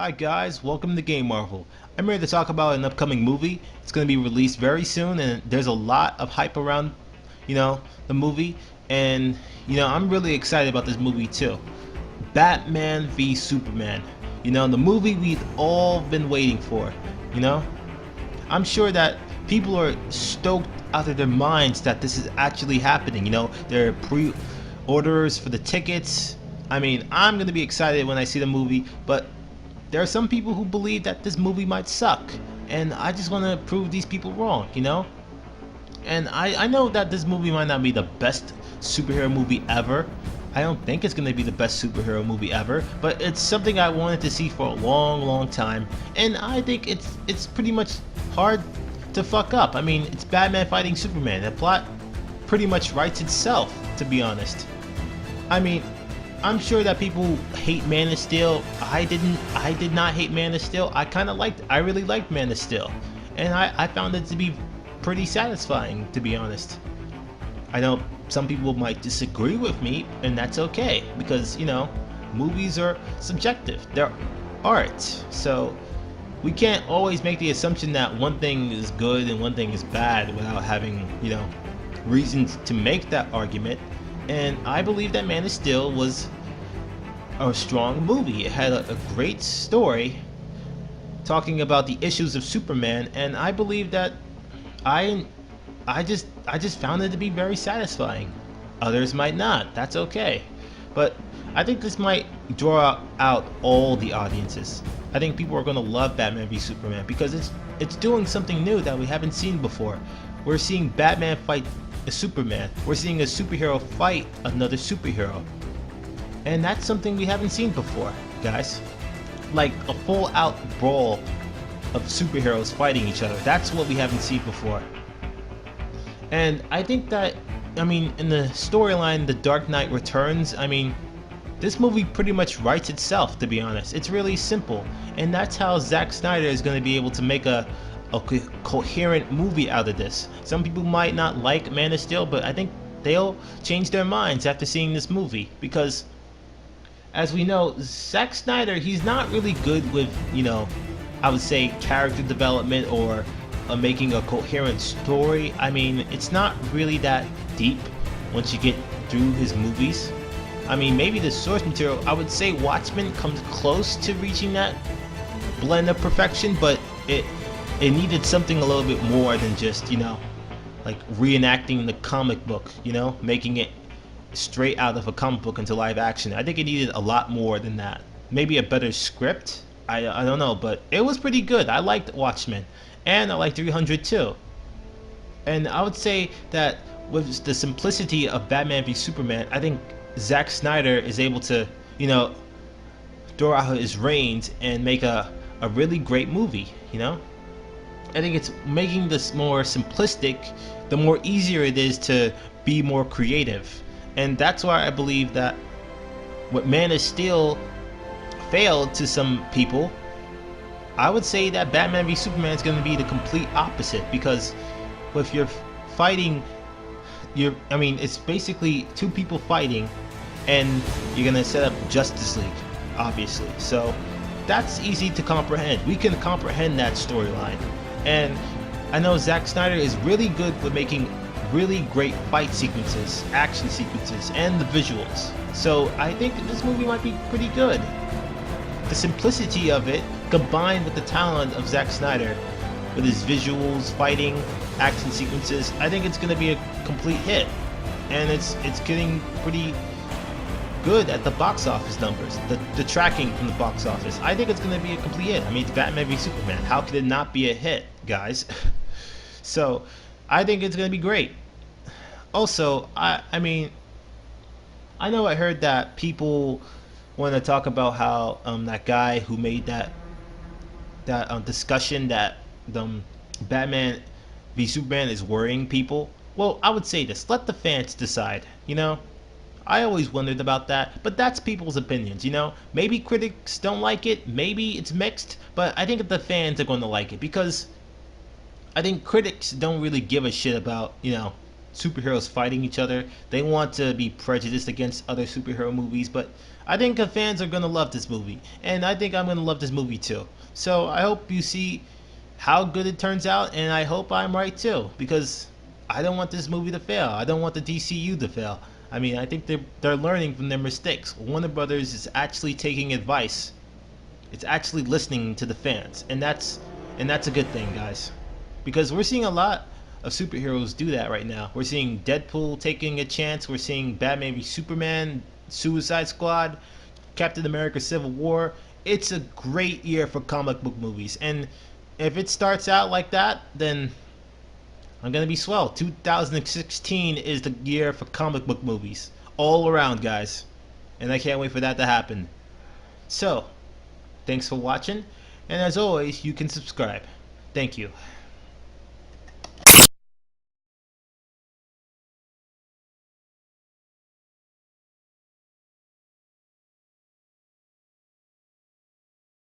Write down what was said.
Hi guys, welcome to Game Marvel. I'm here to talk about an upcoming movie. It's going to be released very soon and there's a lot of hype around, the movie, and I'm really excited about this movie too. Batman v Superman. The movie we've all been waiting for, you know? I'm sure that people are stoked out of their minds that this is actually happening. There are pre-orders for the tickets. I mean, I'm gonna be excited when I see the movie, but there are some people who believe that this movie might suck, and I just want to prove these people wrong. And I know that this movie might not be the best superhero movie ever. I don't think it's going to be the best superhero movie ever, but it's something I wanted to see for a long time, and I think it's pretty much hard to fuck up. I mean, it's Batman fighting Superman. The plot pretty much writes itself, to be honest. I mean, I'm sure that people hate Man of Steel. I did not hate Man of Steel. I really liked Man of Steel, and I found it to be pretty satisfying, to be honest. I know some people might disagree with me, and that's okay, because movies are subjective. They're art, so we can't always make the assumption that one thing is good and one thing is bad without having reasons to make that argument. And I believe that Man of Steel was a strong movie. It had a great story talking about the issues of Superman, and I believe that I just found it to be very satisfying. Others might not. That's okay. But I think this might draw out all the audiences. I think people are going to love Batman v Superman because it's doing something new that we haven't seen before. We're seeing Batman fight a Superman. We're seeing a superhero fight another superhero. And that's something we haven't seen before, guys. Like a full out brawl of superheroes fighting each other. That's what we haven't seen before. And I think that, in the storyline, The Dark Knight Returns, this movie pretty much writes itself, to be honest. It's really simple. And that's how Zack Snyder is going to be able to make a coherent movie out of this. Some people might not like Man of Steel, but I think they'll change their minds after seeing this movie. Because, as we know, Zack Snyder, he's not really good with, I would say character development or making a coherent story. It's not really that deep once you get through his movies. Maybe the source material, I would say Watchmen comes close to reaching that blend of perfection, but it needed something a little bit more than just, like reenacting the comic book, making it straight out of a comic book into live action. I think it needed a lot more than that. Maybe a better script. I don't know, but it was pretty good. I liked Watchmen, and I liked 300 too. And I would say that with the simplicity of Batman v Superman, I think Zack Snyder is able to, throw out his reins and make a really great movie. I think it's making this more simplistic, the more easier it is to be more creative. And that's why I believe that what Man of Steel failed to some people, I would say that Batman v Superman is going to be the complete opposite, because if you're fighting, it's basically two people fighting, and you're going to set up Justice League, obviously. So that's easy to comprehend. We can comprehend that storyline. And I know Zack Snyder is really good with making really great fight sequences, action sequences, and the visuals. So I think this movie might be pretty good. The simplicity of it, combined with the talent of Zack Snyder, with his visuals, fighting, action sequences, I think it's going to be a complete hit. And it's getting pretty good at the box office numbers, the tracking from the box office. I think it's going to be a complete hit. It's Batman v Superman. How could it not be a hit, guys? So I think it's going to be great. Also, I know I heard that people want to talk about how that guy who made that discussion that Batman v Superman is worrying people. Well, I would say this: let the fans decide. I always wondered about that, but that's people's opinions. Maybe critics don't like it, maybe it's mixed, but I think the fans are going to like it, because I think critics don't really give a shit about superheroes fighting each other. They want to be prejudiced against other superhero movies, but I think fans are gonna love this movie, and I think I'm gonna love this movie too. So I hope you see how good it turns out, and I hope I'm right too, because I don't want this movie to fail. I don't want the DCU to fail. I mean, I think they're learning from their mistakes. Warner Brothers is actually taking advice. It's actually listening to the fans, and that's a good thing, guys, because we're seeing a lot of superheroes do that right now. We're seeing Deadpool taking a chance. We're seeing Batman v Superman, Suicide Squad, Captain America: Civil War. It's a great year for comic book movies, and if it starts out like that, then I'm gonna be swell. 2016 is the year for comic book movies all around, guys, and I can't wait for that to happen. So, thanks for watching, and as always, you can subscribe. Thank you.